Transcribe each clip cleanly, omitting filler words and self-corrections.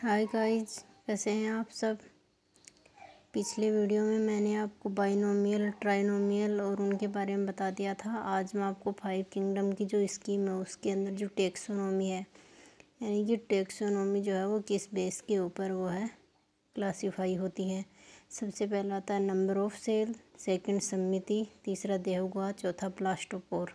Hi guys, कैसे हैं आप सब। पिछले वीडियो में मैंने आपको बाइनोमियल, ट्राइनोमियल और उनके बारे में बता दिया था। आज मैं आपको 5 किंगडम की जो स्कीम है उसके अंदर जो टेक्सोनोमी है, यानी कि टेक्सोनोमी जो है वो किस बेस के ऊपर वो है क्लासीफाई होती है। सबसे पहला आता है नंबर ऑफ सेल, सेकंड सम्मिति, तीसरा देहगुआ, चौथा प्लास्टोपोर।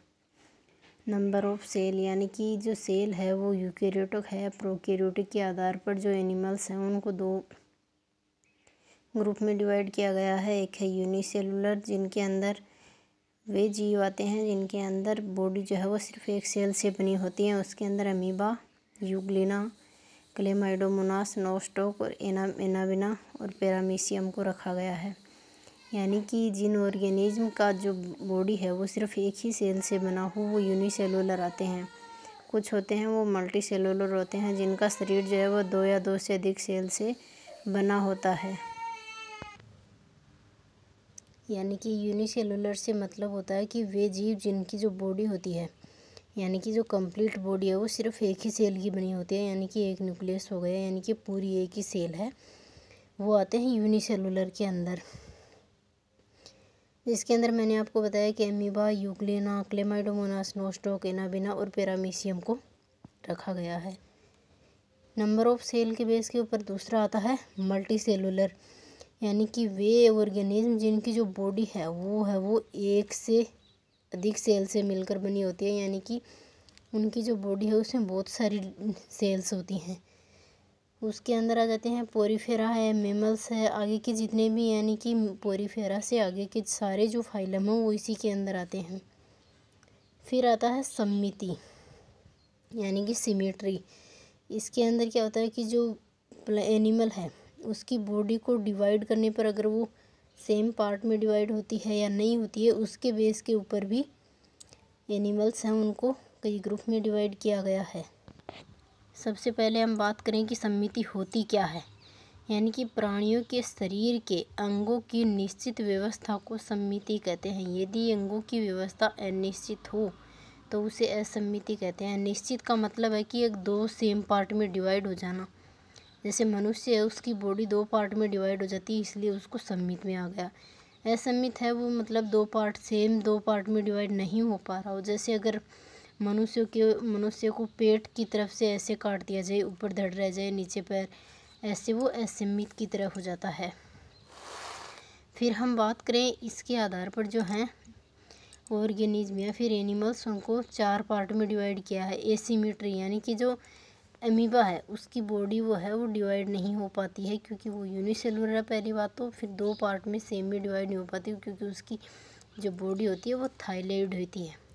नंबर ऑफ सेल यानी कि जो सेल है वो यूकेरियोटिक है प्रोकैरियोटिक के आधार पर जो एनिमल्स हैं उनको दो ग्रुप में डिवाइड किया गया है। एक है यूनिसेलुलर, जिनके अंदर वे जीव आते हैं जिनके अंदर बॉडी जो है वो सिर्फ एक सेल से बनी होती है। उसके अंदर अमीबा, यूग्लिना, क्लेमाइडोमोनास, नोस्टॉक और एनाबिना और पैरामीशियम को रखा गया है। यानी कि जिन ऑर्गेनिज्म का जो बॉडी है वो सिर्फ एक ही सेल से बना हो वो यूनिसेलुलर आते हैं। कुछ होते हैं वो मल्टी सेलुलर होते हैं जिनका शरीर जो है वो 2 या 2 से अधिक सेल से बना होता है। यानी कि यूनिसेलुलर से मतलब होता है कि वे जीव जिनकी जो बॉडी होती है, यानी कि जो कंप्लीट बॉडी है वो सिर्फ एक ही सेल की बनी होती है, यानी कि एक न्यूक्लियस हो गया, यानी कि पूरी एक ही सेल है, वो आते हैं यूनिसेलुलर के अंदर। जिसके अंदर मैंने आपको बताया कि amoeba, Euglena, Chlamydomonas, Nostoc, Anabaena और पैरामीशियम को रखा गया है। नंबर ऑफ सेल के बेस के ऊपर दूसरा आता है मल्टी सेलुलर, यानी कि वे ऑर्गेनिज्म जिनकी जो बॉडी है वो एक से अधिक सेल से मिलकर बनी होती है, यानी कि उनकी जो बॉडी है उसमें बहुत सारी सेल्स होती हैं। उसके अंदर आ जाते हैं पोरीफेरा है, मेमल्स है, आगे के जितने भी, यानी कि पोरीफेरा से आगे के सारे जो फाइलम हैं वो इसी के अंदर आते हैं। फिर आता है सम्मिति यानी कि सिमेट्री। इसके अंदर क्या होता है कि जो एनिमल है उसकी बॉडी को डिवाइड करने पर अगर वो सेम पार्ट में डिवाइड होती है या नहीं होती है, उसके बेस के ऊपर भी एनिमल्स हैं उनको कई ग्रुप में डिवाइड किया गया है। सबसे पहले हम बात करें कि सम्मिति होती क्या है। यानी कि प्राणियों के शरीर के अंगों की निश्चित व्यवस्था को सम्मिति कहते हैं। यदि अंगों की व्यवस्था अनिश्चित हो तो उसे असम्मिति कहते हैं। निश्चित का मतलब है कि एक 2 सेम पार्ट में डिवाइड हो जाना। जैसे मनुष्य है, उसकी बॉडी 2 पार्ट में डिवाइड हो जाती है, इसलिए उसको सम्मित में आ गया। असम्मित है वो मतलब 2 पार्ट सेम 2 पार्ट में डिवाइड नहीं हो पा रहा हो। जैसे अगर मनुष्य को पेट की तरफ से ऐसे काट दिया जाए, ऊपर धड़ रह जाए, नीचे पैर, ऐसे वो असम्मित की तरह हो जाता है। फिर हम बात करें इसके आधार पर जो हैं ऑर्गेनिज्म या फिर एनिमल्स, उनको 4 पार्ट में डिवाइड किया है। एसिमेट्री यानी कि जो अमीबा है उसकी बॉडी वो डिवाइड नहीं हो पाती है क्योंकि वो यूनिसेलुलर है पहली बात तो। फिर 2 पार्ट में सेम में डिवाइड नहीं हो पाती क्योंकि उसकी जो बॉडी होती है वो थाइलॉइड होती है।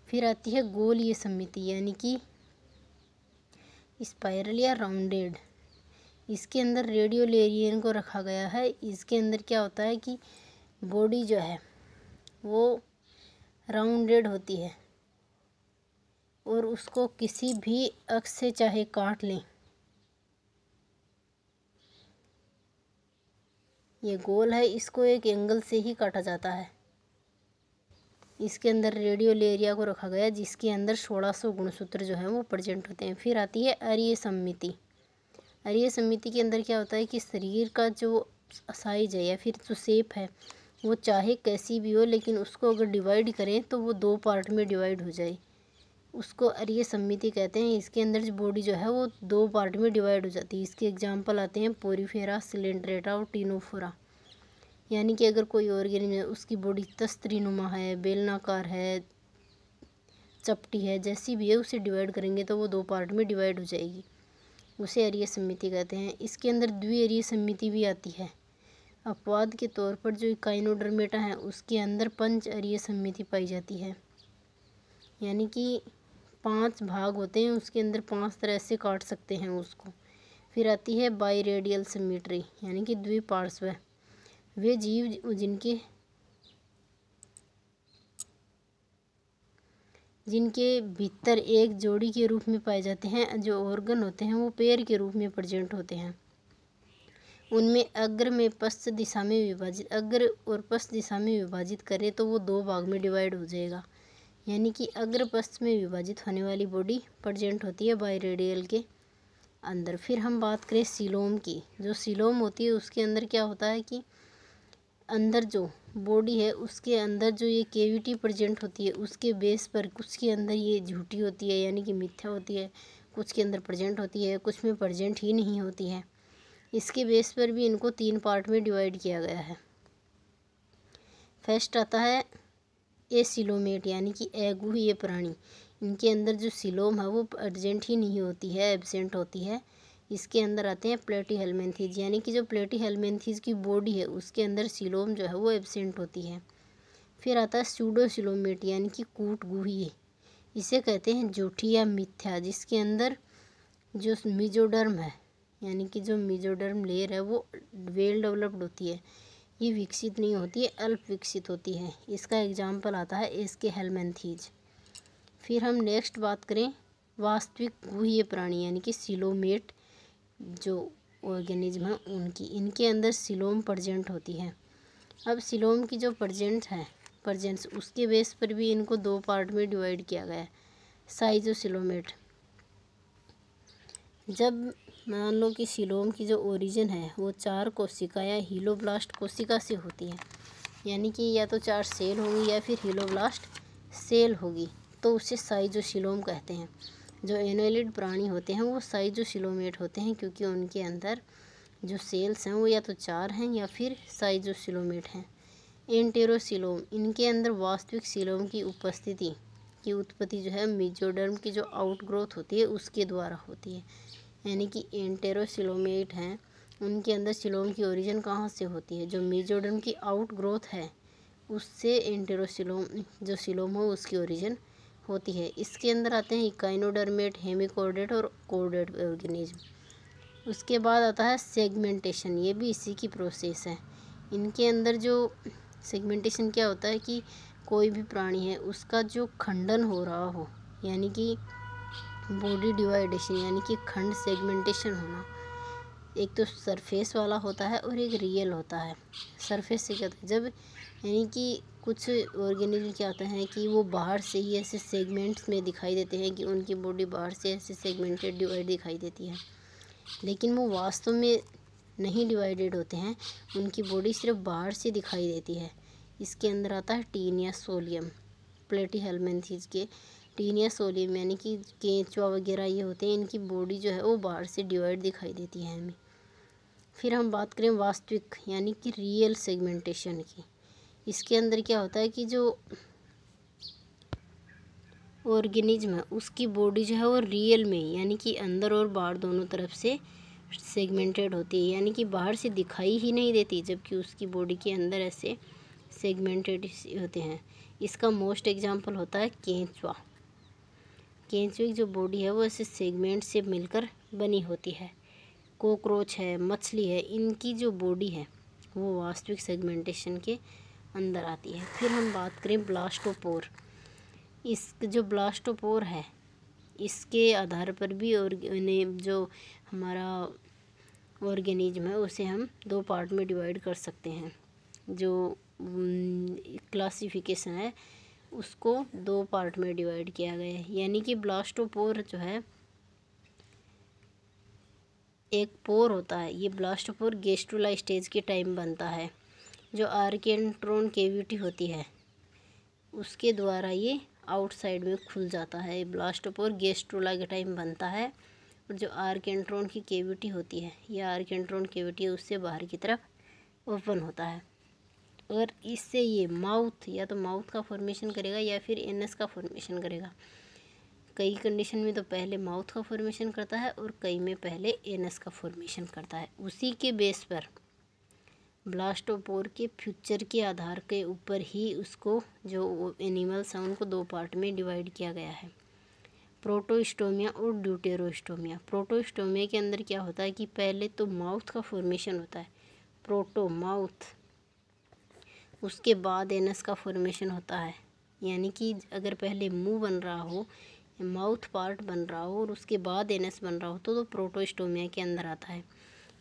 फिर आती है गोलीय सम्मिति यानी कि स्पाइरल या राउंडेड। इसके अंदर रेडियोलेरियन को रखा गया है। इसके अंदर क्या होता है कि बॉडी जो है वो राउंडेड होती है और उसको किसी भी अक्ष से चाहे काट लें, ये गोल है, इसको एक एंगल से ही काटा जाता है। इसके अंदर रेडियोलेरिया को रखा गया जिसके अंदर 1600 गुणसूत्र जो हैं वो प्रेजेंट होते हैं। फिर आती है अरीय सम्मिति। अरीय सम्मिति के अंदर क्या होता है कि शरीर का जो साइज है या फिर जो शेप है वो चाहे कैसी भी हो, लेकिन उसको अगर डिवाइड करें तो वो 2 पार्ट में डिवाइड हो जाए, उसको अरीय सम्मिति कहते हैं। इसके अंदर जो बॉडी जो है वो 2 पार्ट में डिवाइड हो जाती है। इसके एग्जाम्पल आते हैं पोरीफेरा, सिलेंड्रेटा और टीनोफोरा। यानी कि अगर कोई ऑर्गेनिज्म है उसकी बॉडी तस्तरीनुमा है, बेलनाकार है, चपटी है, जैसी भी है, उसे डिवाइड करेंगे तो वो 2 पार्ट में डिवाइड हो जाएगी, उसे अरीय सम्मिति कहते हैं। इसके अंदर द्विअरीय सम्मिति भी आती है। अपवाद के तौर पर जो काइनोडर्मेटा है उसके अंदर पंच अरीय सम्मिति पाई जाती है, यानी कि 5 भाग होते हैं, उसके अंदर 5 तरह से काट सकते हैं उसको। फिर आती है बाइरेडियल सिमेट्री यानी कि द्विपार्श्व। वे जीव जिनके भीतर एक जोड़ी के रूप में पाए जाते हैं, जो ऑर्गन होते हैं वो पेयर के रूप में प्रेजेंट होते हैं। उनमें अग्र में पश्च दिशा में विभाजित, अग्र और पश्च दिशा में विभाजित करें तो वो 2 भाग में डिवाइड हो जाएगा, यानी कि अग्र पश्च में विभाजित होने वाली बॉडी प्रेजेंट होती है बाइरेडियल के अंदर। फिर हम बात करें सीलोम की, जो सीलोम होती है उसके अंदर क्या होता है कि अंदर जो बॉडी है उसके अंदर जो ये केविटी प्रेजेंट होती है उसके बेस पर कुछ के अंदर ये झूठी होती है यानी कि मिथ्या होती है, कुछ के अंदर प्रेजेंट होती है, कुछ में प्रेजेंट ही नहीं होती है। इसके बेस पर भी इनको 3 पार्ट में डिवाइड किया गया है। फर्स्ट आता है एसिलोमेट यानी कि अगुह प्राणी, इनके अंदर जो सिलोम है वो प्रेजेंट ही नहीं होती है, एब्सेंट होती है। इसके अंदर आते हैं प्लेटीहेल्मिन्थेस यानी कि जो प्लेटीहेल्मिन्थेस की बॉडी है उसके अंदर सिलोम जो है वो एब्सेंट होती है। फिर आता है सूडोसिलोमेट यानी कि कूटगुही, इसे कहते हैं झूठी या मिथ्या, जिसके अंदर जो मेसोडर्म है यानी कि जो मेसोडर्म लेयर है वो वेल डेवलप्ड होती है, ये विकसित नहीं होती है, अल्प विकसित होती है। इसका एग्जाम्पल आता है इसके हेल्मेंथीज। फिर हम नेक्स्ट बात करें वास्तविक गुह्य प्राणी यानी कि सिलोमेट जो ऑर्गेनिज्म है उनकी, इनके अंदर सिलोम प्रेजेंट होती है। अब सिलोम की जो प्रेजेंस उसके बेस पर भी इनको 2 पार्ट में डिवाइड किया गया है। साइजोसिलोमेट, जब मान लो कि सिलोम की जो ओरिजिन है वो 4 कोशिका या हीलोब्लास्ट कोशिका से होती है, यानी कि या तो 4 सेल होंगी या फिर हीलोब्लास्ट सेल होगी, तो उसे साइजोसिलोम कहते हैं। जो एनालिड प्राणी होते हैं वो साइजोसिलोमेट होते हैं क्योंकि उनके अंदर जो सेल्स हैं वो या तो 4 हैं या फिर साइजोसिलोमेट हैं। एंटेरोसिलोम, इनके अंदर वास्तविक सिलोम की उत्पत्ति जो है मेसोडर्म की जो आउटग्रोथ होती है उसके द्वारा होती है, यानी कि एंटेरोसिलोमेट हैं उनके अंदर सिलोम की ओरिजिन कहाँ से होती है, जो मेसोडर्म की आउटग्रोथ है उससे एंटेरोसिलोम जो सिलोम हो उसकी ओरिजिन होती है। इसके अंदर आते हैं इकाइनोडर्मेट, हेमिकोर्डेट और कोर्डेट ऑर्गेनिज्म। उसके बाद आता है सेगमेंटेशन, ये भी इसी की प्रोसेस है। इनके अंदर जो सेगमेंटेशन क्या होता है कि कोई भी प्राणी है उसका जो खंडन हो रहा हो, यानी कि बॉडी डिवाइडेशन यानी कि खंड सेगमेंटेशन होना, एक तो सरफेस वाला होता है और एक रियल होता है। सरफेस से क्या होता है, जब यानी कि कुछ ऑर्गेनिज्म क्या होते हैं कि वो बाहर से ही ऐसे सेगमेंट्स में दिखाई देते हैं कि उनकी बॉडी बाहर से ऐसे सेगमेंटेड डिवाइड दिखाई देती है, लेकिन वो वास्तव में नहीं डिवाइडेड होते हैं, उनकी बॉडी सिर्फ बाहर से दिखाई देती है। इसके अंदर आता है टीन या सोलियम, प्लेटीहेल्मिन्थेस के टीन या सोलियम यानी कि केंचुआ वगैरह ये होते हैं, इनकी बॉडी जो है वो बाहर से डिवाइड दिखाई देती है हमें। फिर हम बात करें वास्तविक यानी कि रियल सेगमेंटेशन की, इसके अंदर क्या होता है कि जो ऑर्गेनिज्म है उसकी बॉडी जो है वो रियल में यानी कि अंदर और बाहर दोनों तरफ से सेगमेंटेड होती है, यानी कि बाहर से दिखाई ही नहीं देती, जबकि उसकी बॉडी के अंदर ऐसे सेगमेंटेड होते हैं। इसका मोस्ट एग्जांपल होता है केंचुआ। केंचुए की जो बॉडी है वो ऐसे सेगमेंट से मिलकर बनी होती है। कॉकरोच है, मछली है, इनकी जो बॉडी है वो वास्तविक सेगमेंटेशन के अंदर आती है। फिर हम बात करें ब्लास्टोपोर, इस जो ब्लास्टोपोर है इसके आधार पर भी और जो हमारा ऑर्गेनिज्म है उसे हम 2 पार्ट में डिवाइड कर सकते हैं। जो क्लासिफिकेशन है उसको 2 पार्ट में डिवाइड किया गया है, यानी कि ब्लास्टोपोर जो है एक पोर होता है, ये ब्लास्टोपोर गेस्ट्रुला स्टेज के टाइम बनता है। जो आर्केंट्रोन केविटी होती है उसके द्वारा ये आउटसाइड में खुल जाता है। ब्लास्टोपोर गेस्ट्रुला के टाइम बनता है और जो आर्केंट्रोन की केविटी होती है या आर्केंट्रोन केविटी है उससे बाहर की तरफ ओपन होता है, और इससे ये माउथ या तो माउथ का फॉर्मेशन करेगा या फिर एनस का फॉर्मेशन करेगा। कई कंडीशन में तो पहले माउथ का फॉर्मेशन करता है और कई में पहले एनस का फॉर्मेशन करता है। उसी के बेस पर ब्लास्टोपोर के फ्यूचर के आधार के ऊपर ही उसको जो एनिमल्स हैं उनको 2 पार्ट में डिवाइड किया गया है, प्रोटोस्टोमिया और ड्यूटेरोस्टोमिया। प्रोटोस्टोमिया के अंदर क्या होता है कि पहले तो माउथ का फॉर्मेशन होता है, प्रोटो माउथ, उसके बाद एनस का फॉर्मेशन होता है, यानी कि अगर पहले मुंह बन रहा हो, माउथ पार्ट बन रहा हो और उसके बाद एनस बन रहा हो तो प्रोटोस्टोमिया के अंदर आता है।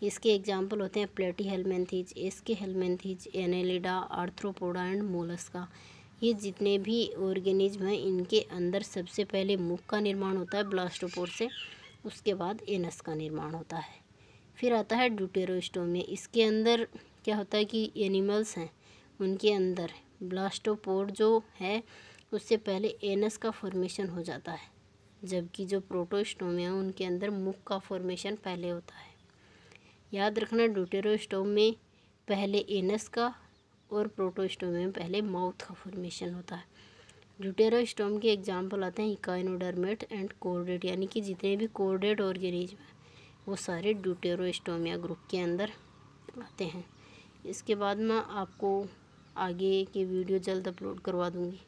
इसके एग्जाम्पल होते हैं Platyhelminthes, Aschelminthes, Annelida, Arthropoda and Mollusca. ये जितने भी ऑर्गेनिज्म हैं इनके अंदर सबसे पहले मुख का निर्माण होता है ब्लास्टोपोर से, उसके बाद एनस का निर्माण होता है। फिर आता है ड्यूटेरोस्टोमिया। इसके अंदर क्या होता है कि एनिमल्स हैं उनके अंदर ब्लास्टोपोर जो है उससे पहले एनस का फॉर्मेशन हो जाता है, जबकि जो प्रोटोस्टोमिया उनके अंदर मुख का फॉर्मेशन पहले होता है। याद रखना, ड्यूटेरोस्टोम में पहले एनस का और प्रोटोस्टोम में पहले माउथ का फॉर्मेशन होता है। ड्यूटेरोस्टोम के एग्जाम्पल आते हैं इकाइनोडर्मेट एंड कोर्डेट, यानी कि जितने भी कोर्डेट ऑर्गेनिज्म हैं वो सारे ड्यूटेरोस्टोमिया ग्रुप के अंदर आते हैं। इसके बाद मैं आपको आगे की वीडियो जल्द अपलोड करवा दूँगी।